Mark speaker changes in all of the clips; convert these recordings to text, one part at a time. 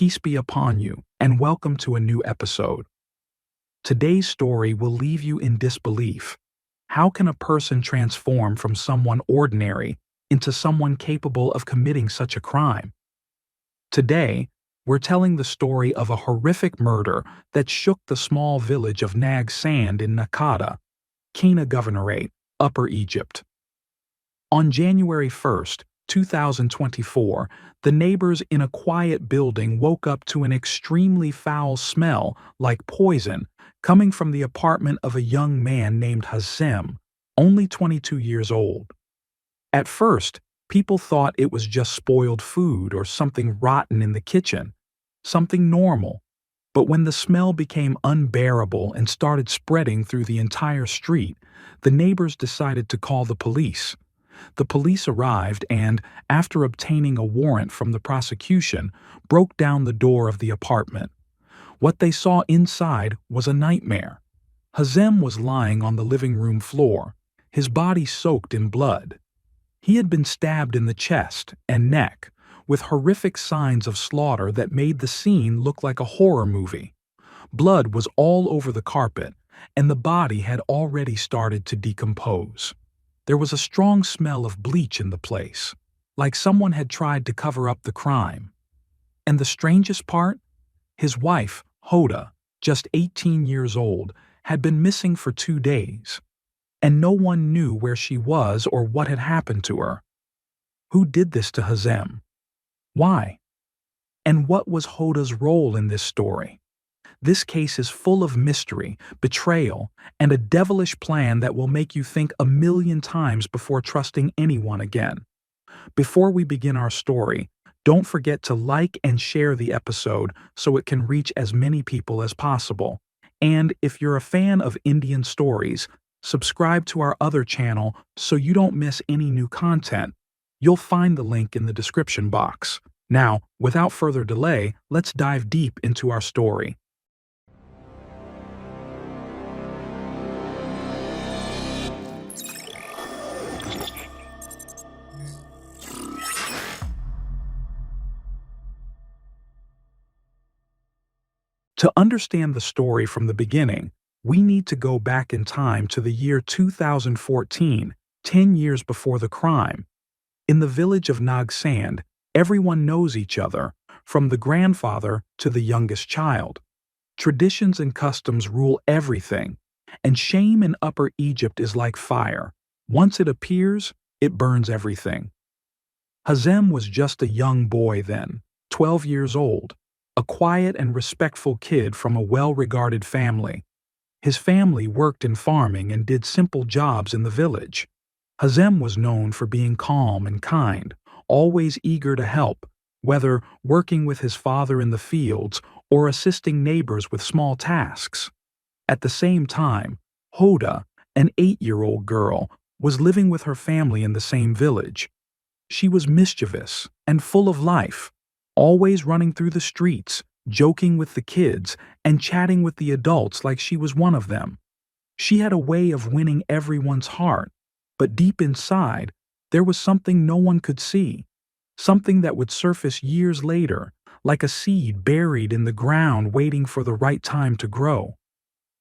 Speaker 1: Peace be upon you, and welcome to a new episode. Today's story will leave you in disbelief. How can a person transform from someone ordinary into someone capable of committing such a crime? Today, we're telling the story of a horrific murder that shook the small village of Nag Sand in Nakada, Kenya Governorate, Upper Egypt. On January 1st, 2024, the neighbors in a quiet building woke up to an extremely foul smell like poison coming from the apartment of a young man named Hazem, only 22 years old. At first, people thought it was just spoiled food or something rotten in the kitchen, something normal. But when the smell became unbearable and started spreading through the entire street, the neighbors decided to call the police. The police arrived and, after obtaining a warrant from the prosecution, broke down the door of the apartment. What they saw inside was a nightmare. Hazem was lying on the living room floor, his body soaked in blood. He had been stabbed in the chest and neck, with horrific signs of slaughter that made the scene look like a horror movie. Blood was all over the carpet, and the body had already started to decompose. There was a strong smell of bleach in the place, like someone had tried to cover up the crime. And the strangest part? His wife, Hoda, just 18 years old, had been missing for 2 days, and no one knew where she was or what had happened to her. Who did this to Hazem? Why? And what was Hoda's role in this story? This case is full of mystery, betrayal, and a devilish plan that will make you think a million times before trusting anyone again. Before we begin our story, don't forget to like and share the episode so it can reach as many people as possible. And if you're a fan of Indian stories, subscribe to our other channel so you don't miss any new content. You'll find the link in the description box. Now, without further delay, let's dive deep into our story. To understand the story from the beginning, we need to go back in time to the year 2014, 10 years before the crime. In the village of Nag Sand, everyone knows each other, from the grandfather to the youngest child. Traditions and customs rule everything, and shame in Upper Egypt is like fire. Once it appears, it burns everything. Hazem was just a young boy then, 12 years old, a quiet and respectful kid from a well-regarded family. His family worked in farming and did simple jobs in the village. Hazem was known for being calm and kind, always eager to help, whether working with his father in the fields or assisting neighbors with small tasks. At the same time, Hoda, an 8-year-old girl, was living with her family in the same village. She was mischievous and full of life, always running through the streets, joking with the kids, and chatting with the adults like she was one of them. She had a way of winning everyone's heart, but deep inside, there was something no one could see, something that would surface years later, like a seed buried in the ground waiting for the right time to grow.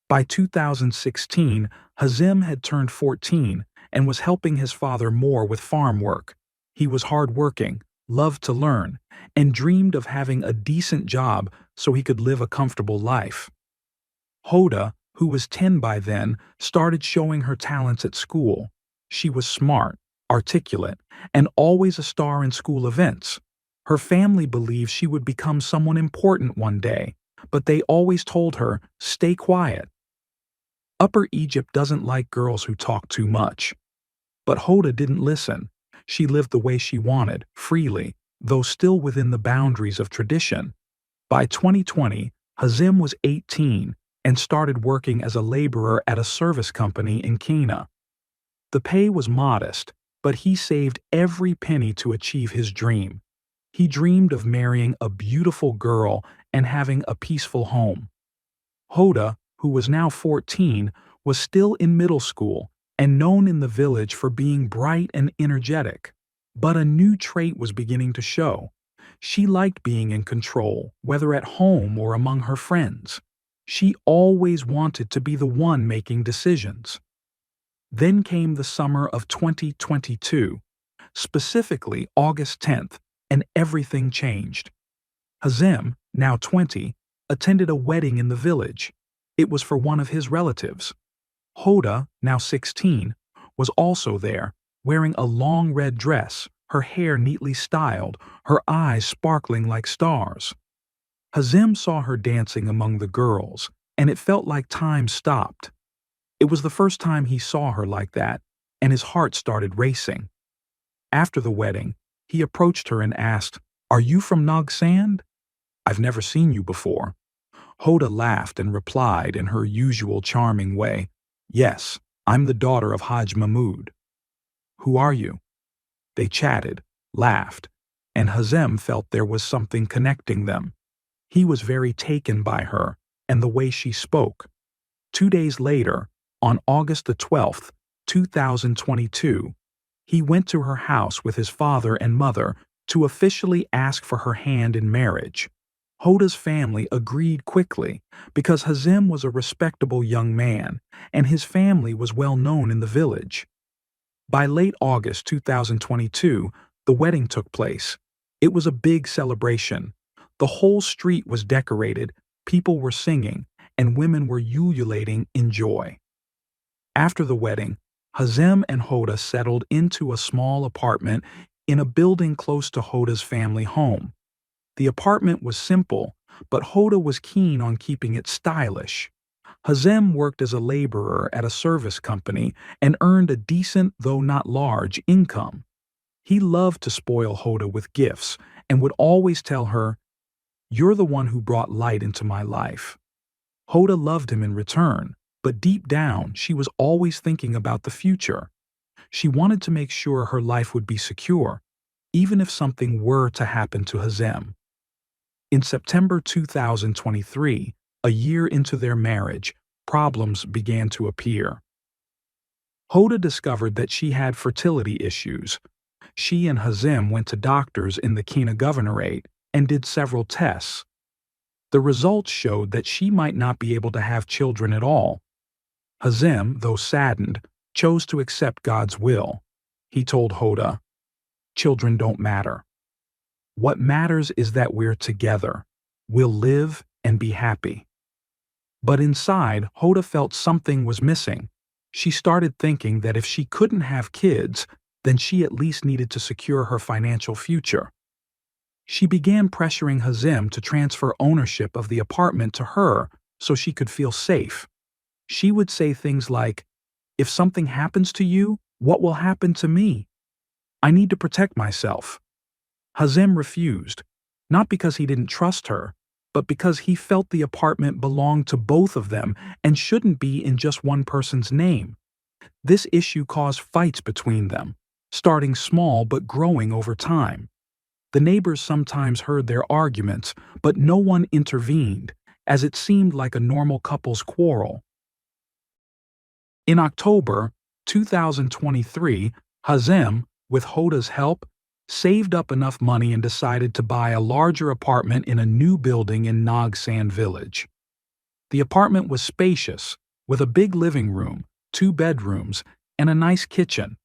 Speaker 1: By 2016, Hazem had turned 14 and was helping his father more with farm work. He was hardworking, loved to learn, and dreamed of having a decent job so he could live a comfortable life. Hoda, who was 10 by then, started showing her talents at school. She was smart, articulate, and always a star in school events. Her family believed she would become someone important one day, but they always told her, "Stay quiet." Upper Egypt doesn't like girls who talk too much. But Hoda didn't listen. She lived the way she wanted, freely, though still within the boundaries of tradition. By 2020, Hazem was 18 and started working as a laborer at a service company in Kenya. The pay was modest, but he saved every penny to achieve his dream. He dreamed of marrying a beautiful girl and having a peaceful home. Hoda, who was now 14, was still in middle school and known in the village for being bright and energetic. But a new trait was beginning to show. She liked being in control, whether at home or among her friends. She always wanted to be the one making decisions. Then came the summer of 2022, specifically August 10th, and everything changed. Hazem, now 20, attended a wedding in the village. It was for one of his relatives. Hoda, now 16, was also there, wearing a long red dress, her hair neatly styled, her eyes sparkling like stars. Hazem saw her dancing among the girls, and it felt like time stopped. It was the first time he saw her like that, and his heart started racing. After the wedding, he approached her and asked, "Are you from Nag Sand? I've never seen you before." Hoda laughed and replied in her usual charming way, "Yes, I'm the daughter of Haj Mahmud." "Who are you?" They chatted, laughed, and Hazem felt there was something connecting them. He was very taken by her and the way she spoke. 2 days later, on August the 12th, 2022, he went to her house with his father and mother to officially ask for her hand in marriage. Hoda's family agreed quickly because Hazem was a respectable young man and his family was well known in the village. By late August 2022, the wedding took place. It was a big celebration. The whole street was decorated, people were singing, and women were ululating in joy. After the wedding, Hazem and Hoda settled into a small apartment in a building close to Hoda's family home. The apartment was simple, but Hoda was keen on keeping it stylish. Hazem worked as a laborer at a service company and earned a decent, though not large, income. He loved to spoil Hoda with gifts and would always tell her, "You're the one who brought light into my life." Hoda loved him in return, but deep down she was always thinking about the future. She wanted to make sure her life would be secure, even if something were to happen to Hazem. In September 2023, a year into their marriage, problems began to appear. Hoda discovered that she had fertility issues. She and Hazem went to doctors in the Kina Governorate and did several tests. The results showed that she might not be able to have children at all. Hazem, though saddened, chose to accept God's will. He told Hoda, "Children don't matter. What matters is that we're together. We'll live and be happy." But inside, Hoda felt something was missing. She started thinking that if she couldn't have kids, then she at least needed to secure her financial future. She began pressuring Hazem to transfer ownership of the apartment to her so she could feel safe. She would say things like, "If something happens to you, what will happen to me? I need to protect myself." Hazem refused, not because he didn't trust her, but because he felt the apartment belonged to both of them and shouldn't be in just one person's name. This issue caused fights between them, starting small but growing over time. The neighbors sometimes heard their arguments, but no one intervened, as it seemed like a normal couple's quarrel. In October 2023, Hazem, with Hoda's help, saved up enough money and decided to buy a larger apartment in a new building in Nag Sand village. The apartment was spacious, with a big living room, 2 bedrooms, and a nice kitchen.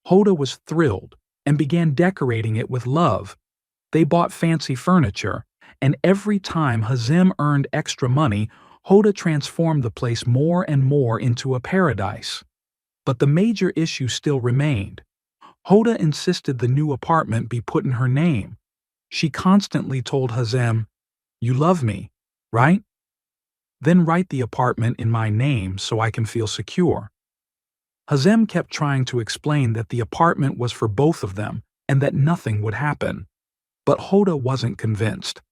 Speaker 1: Hoda was thrilled and began decorating it with love. They bought fancy furniture, and every time Hazem earned extra money, Hoda transformed the place more and more into a paradise. But the major issue still remained. Hoda insisted the new apartment be put in her name. She constantly told Hazem, "You love me, right? Then write the apartment in my name so I can feel secure." Hazem kept trying to explain that the apartment was for both of them and that nothing would happen. But Hoda wasn't convinced.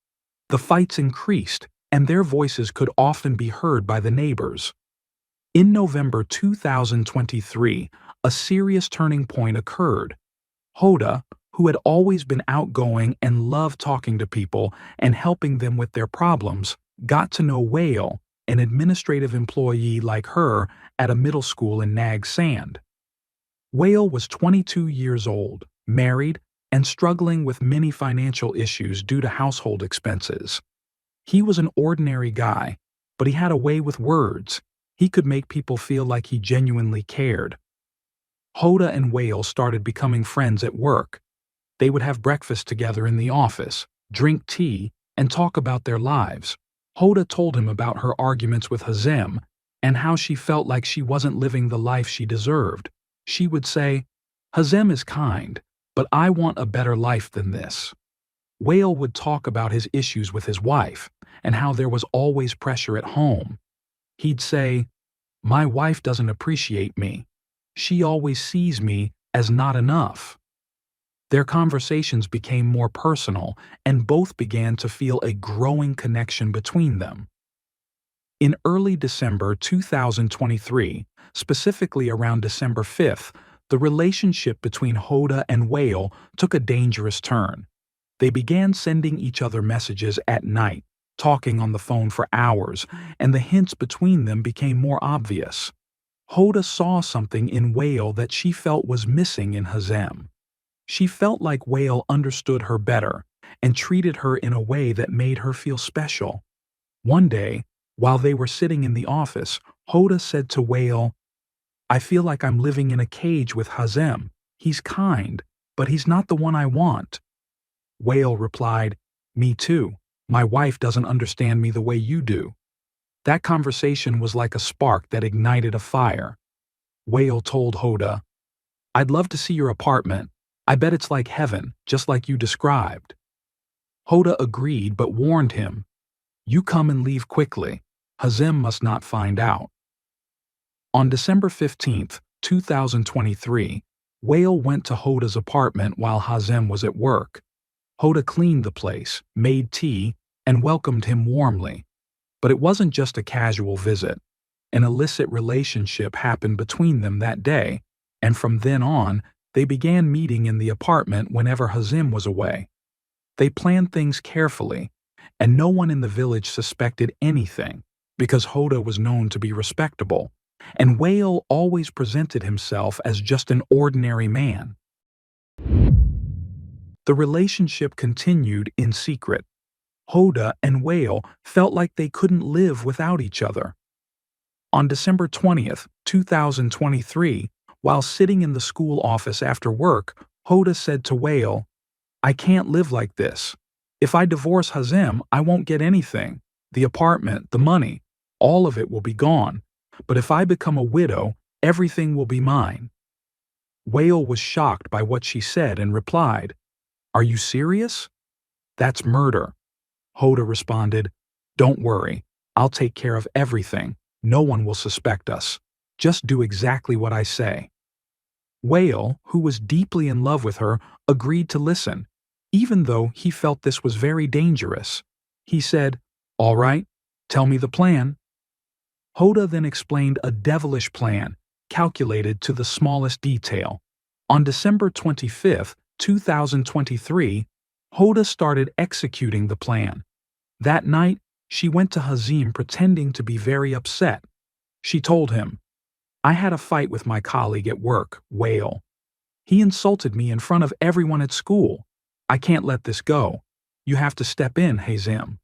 Speaker 1: The fights increased, and their voices could often be heard by the neighbors. In November 2023, a serious turning point occurred. Hoda, who had always been outgoing and loved talking to people and helping them with their problems, got to know Whale, an administrative employee like her at a middle school in Nag Sand. Whale was 22 years old, married, and struggling with many financial issues due to household expenses. He was an ordinary guy, but he had a way with words. He could make people feel like he genuinely cared. Hoda and Whale started becoming friends at work. They would have breakfast together in the office, drink tea, and talk about their lives. Hoda told him about her arguments with Hazem and how she felt like she wasn't living the life she deserved. She would say, "Hazem is kind, but I want a better life than this." Whale would talk about his issues with his wife and how there was always pressure at home. He'd say, "My wife doesn't appreciate me. She always sees me as not enough." Their conversations became more personal, and both began to feel a growing connection between them. In early December 2023, specifically around December 5th, the relationship between Hoda and Whale took a dangerous turn. They began sending each other messages at night, talking on the phone for hours, and the hints between them became more obvious. Hoda saw something in Whale that she felt was missing in Hazem. She felt like Whale understood her better and treated her in a way that made her feel special. One day, while they were sitting in the office, Hoda said to Whale, "I feel like I'm living in a cage with Hazem. He's kind, but he's not the one I want." Whale replied, "Me too. My wife doesn't understand me the way you do." That conversation was like a spark that ignited a fire. Whale told Hoda, "I'd love to see your apartment. I bet it's like heaven, just like you described." Hoda agreed but warned him, "You come and leave quickly. Hazem must not find out." On December 15th, 2023, Whale went to Hoda's apartment while Hazem was at work. Hoda cleaned the place, made tea, and welcomed him warmly. But it wasn't just a casual visit. An illicit relationship happened between them that day, and from then on, they began meeting in the apartment whenever Hazem was away. They planned things carefully, and no one in the village suspected anything because Hoda was known to be respectable, and Whale always presented himself as just an ordinary man. The relationship continued in secret. Hoda and Whale felt like they couldn't live without each other. On December 20th, 2023, while sitting in the school office after work, Hoda said to Whale, "I can't live like this. If I divorce Hazem, I won't get anything. The apartment, the money, all of it will be gone. But if I become a widow, everything will be mine." Whale was shocked by what she said and replied, "Are you serious? That's murder." Hoda responded, "Don't worry. I'll take care of everything. No one will suspect us. Just do exactly what I say." Whale, who was deeply in love with her, agreed to listen, even though he felt this was very dangerous. He said, "All right, tell me the plan." Hoda then explained a devilish plan, calculated to the smallest detail. On December 25th, 2023, Hoda started executing the plan. That night, she went to Hazem pretending to be very upset. She told him, "I had a fight with my colleague at work, Whale. He insulted me in front of everyone at school. I can't let this go. You have to step in, Hazem."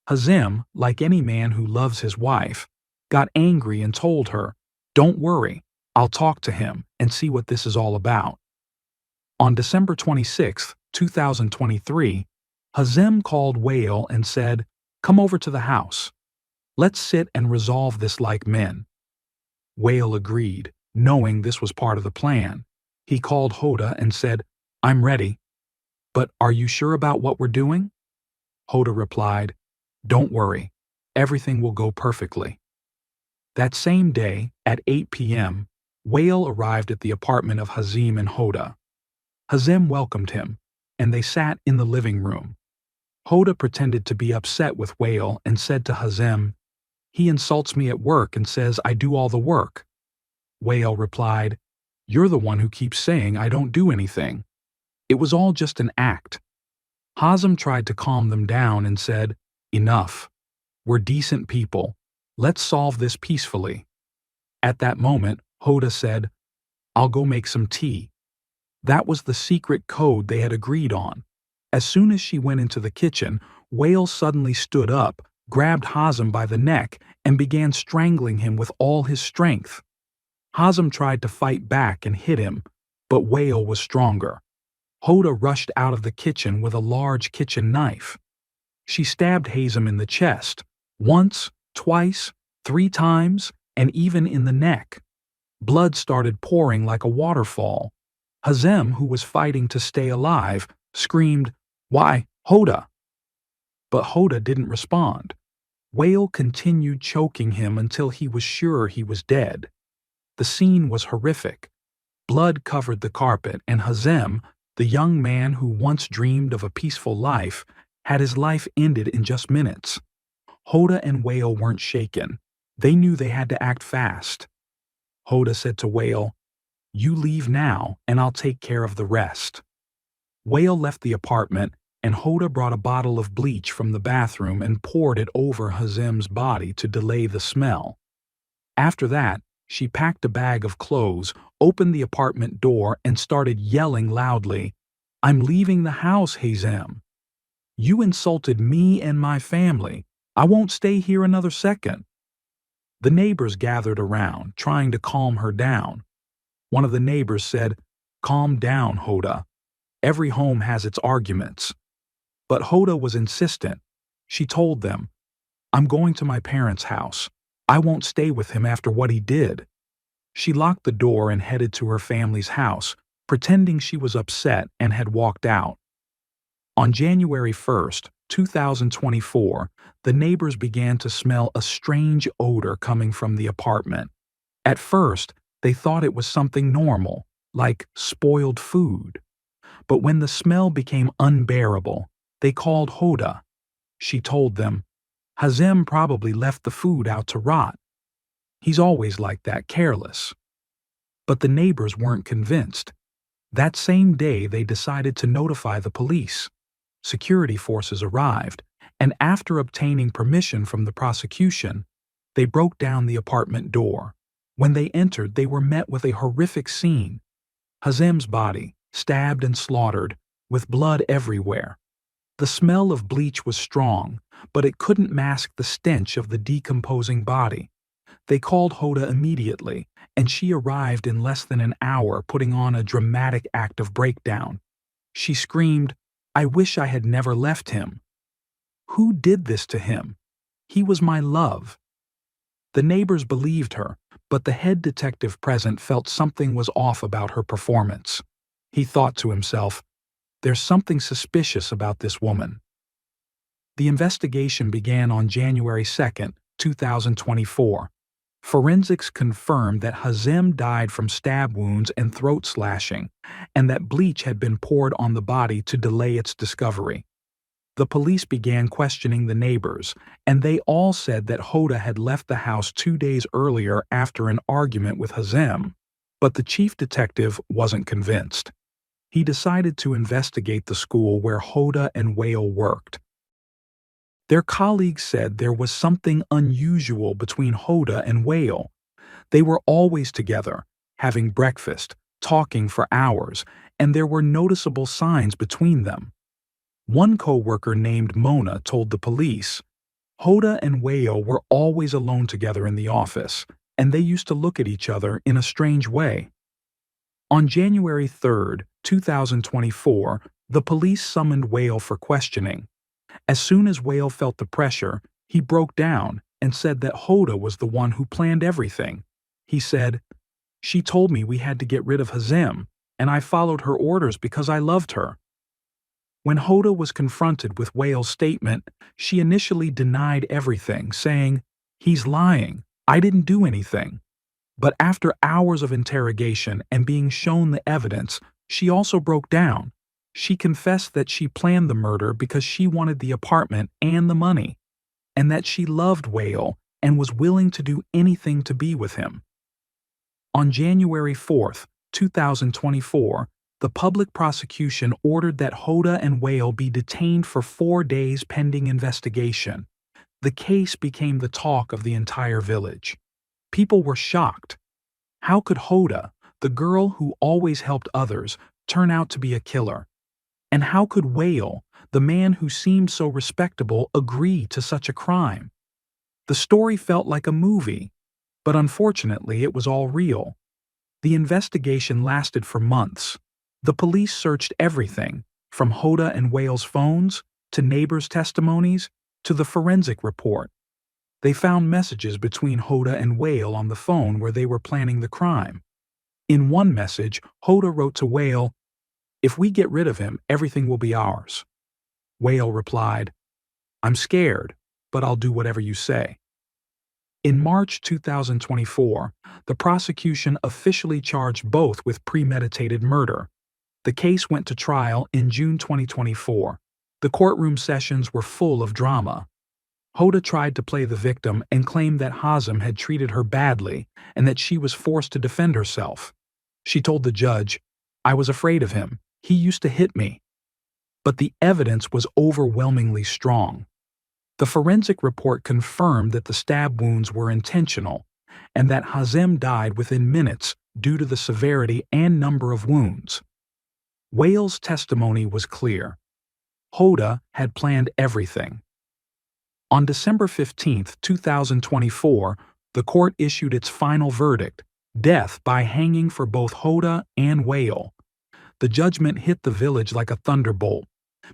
Speaker 1: Hazem, like any man who loves his wife, got angry and told her, "Don't worry, I'll talk to him and see what this is all about." On December 26, 2023, Hazem called Whale and said, "Come over to the house. Let's sit and resolve this like men." Whale agreed, knowing this was part of the plan. He called Hoda and said, "I'm ready. But are you sure about what we're doing?" Hoda replied, "Don't worry. Everything will go perfectly." That same day, at 8 p.m., Whale arrived at the apartment of Hazim and Hoda. Hazem welcomed him, and they sat in the living room. Hoda pretended to be upset with Whale and said to Hazem, "He insults me at work and says I do all the work." Whale replied, "You're the one who keeps saying I don't do anything. It was all just an act." Hazem tried to calm them down and said, "Enough. We're decent people. Let's solve this peacefully." At that moment, Hoda said, "I'll go make some tea." That was the secret code they had agreed on. As soon as she went into the kitchen, Whale suddenly stood up, grabbed Hazem by the neck, and began strangling him with all his strength. Hazem tried to fight back and hit him, but Whale was stronger. Hoda rushed out of the kitchen with a large kitchen knife. She stabbed Hazem in the chest, once, twice, 3 times, and even in the neck. Blood started pouring like a waterfall. Hazem, who was fighting to stay alive, screamed, "Why, Hoda?" But Hoda didn't respond. Whale continued choking him until he was sure he was dead. The scene was horrific. Blood covered the carpet, and Hazem, the young man who once dreamed of a peaceful life, had his life ended in just minutes. Hoda and Whale weren't shaken. They knew they had to act fast. Hoda said to Whale, "You leave now, and I'll take care of the rest." Whale left the apartment, and Hoda brought a bottle of bleach from the bathroom and poured it over Hazem's body to delay the smell. After that, she packed a bag of clothes, opened the apartment door, and started yelling loudly, "I'm leaving the house, Hazem. You insulted me and my family. I won't stay here another second." The neighbors gathered around, trying to calm her down. One of the neighbors said, "Calm down, Hoda. Every home has its arguments." But Hoda was insistent. She told them, "I'm going to my parents' house. I won't stay with him after what he did." She locked the door and headed to her family's house, pretending she was upset and had walked out. On January 1st, 2024, the neighbors began to smell a strange odor coming from the apartment. At first, they thought it was something normal, like spoiled food. But when the smell became unbearable, they called Hoda. She told them, "Hazem probably left the food out to rot. He's always like that, careless." But the neighbors weren't convinced. That same day, they decided to notify the police. Security forces arrived, and after obtaining permission from the prosecution, they broke down the apartment door. When they entered, they were met with a horrific scene. Hazem's body, stabbed and slaughtered, with blood everywhere. The smell of bleach was strong, but it couldn't mask the stench of the decomposing body. They called Hoda immediately, and she arrived in less than an hour, putting on a dramatic act of breakdown. She screamed, "I wish I had never left him. Who did this to him? He was my love." The neighbors believed her, but the head detective present felt something was off about her performance. He thought to himself, "There's something suspicious about this woman." The investigation began on January 2nd, 2024. Forensics confirmed that Hazem died from stab wounds and throat slashing, and that bleach had been poured on the body to delay its discovery. The police began questioning the neighbors, and they all said that Hoda had left the house 2 days earlier after an argument with Hazem. But the chief detective wasn't convinced. He decided to investigate the school where Hoda and Whale worked. Their colleagues said there was something unusual between Hoda and Whale. They were always together, having breakfast, talking for hours, and there were noticeable signs between them. One co-worker named Mona told the police, "Hoda and Whale were always alone together in the office, and they used to look at each other in a strange way." On January 3rd, 2024, the police summoned Whale for questioning. As soon as Whale felt the pressure, he broke down and said that Hoda was the one who planned everything. He said, "She told me we had to get rid of Hazem, and I followed her orders because I loved her." When Hoda was confronted with Whale's statement, she initially denied everything, saying, "He's lying. I didn't do anything." But after hours of interrogation and being shown the evidence, she also broke down. She confessed that she planned the murder because she wanted the apartment and the money, and that she loved Whale and was willing to do anything to be with him. On January 4th, 2024, the public prosecution ordered that Hoda and Whale be detained for 4 days pending investigation. The case became the talk of the entire village. People were shocked. How could Hoda, the girl who always helped others, turn out to be a killer? And how could Whale, the man who seemed so respectable, agree to such a crime? The story felt like a movie, but unfortunately it was all real. The investigation lasted for months. The police searched everything, from Hoda and Whale's phones, to neighbors' testimonies, to the forensic report. They found messages between Hoda and Whale on the phone where they were planning the crime. In one message, Hoda wrote to Whale, "If we get rid of him, everything will be ours." Whale replied, "I'm scared, but I'll do whatever you say." In March 2024, the prosecution officially charged both with premeditated murder. The case went to trial in June 2024. The courtroom sessions were full of drama. Hoda tried to play the victim and claimed that Hazem had treated her badly and that she was forced to defend herself. She told the judge, "I was afraid of him. He used to hit me." But the evidence was overwhelmingly strong. The forensic report confirmed that the stab wounds were intentional and that Hazem died within minutes due to the severity and number of wounds. Whale's testimony was clear. Hoda had planned everything. On December 15, 2024, the court issued its final verdict, death by hanging for both Hoda and Whale. The judgment hit the village like a thunderbolt.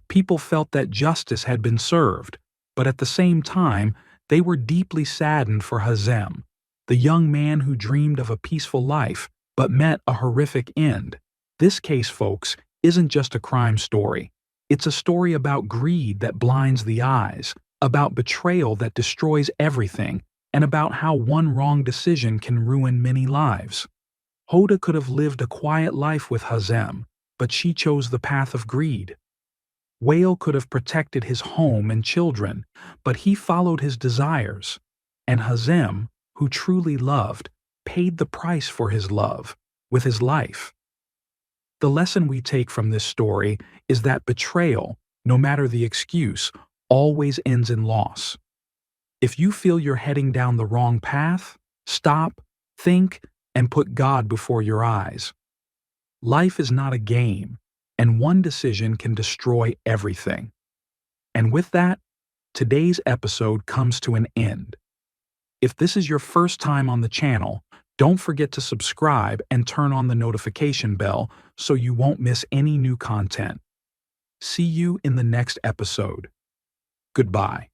Speaker 1: People felt that justice had been served, but at the same time, they were deeply saddened for Hazem, the young man who dreamed of a peaceful life but met a horrific end. This case, folks, isn't just a crime story. It's a story about greed that blinds the eyes, about betrayal that destroys everything, and about how one wrong decision can ruin many lives. Hoda could have lived a quiet life with Hazem, but she chose the path of greed. Whale could have protected his home and children, but he followed his desires. And Hazem, who truly loved, paid the price for his love, with his life. The lesson we take from this story is that betrayal, no matter the excuse, always ends in loss. If you feel you're heading down the wrong path, stop, think, and put God before your eyes. Life is not a game, and one decision can destroy everything. And with that, today's episode comes to an end. If this is your first time on the channel, don't forget to subscribe and turn on the notification bell so you won't miss any new content. See you in the next episode. Goodbye.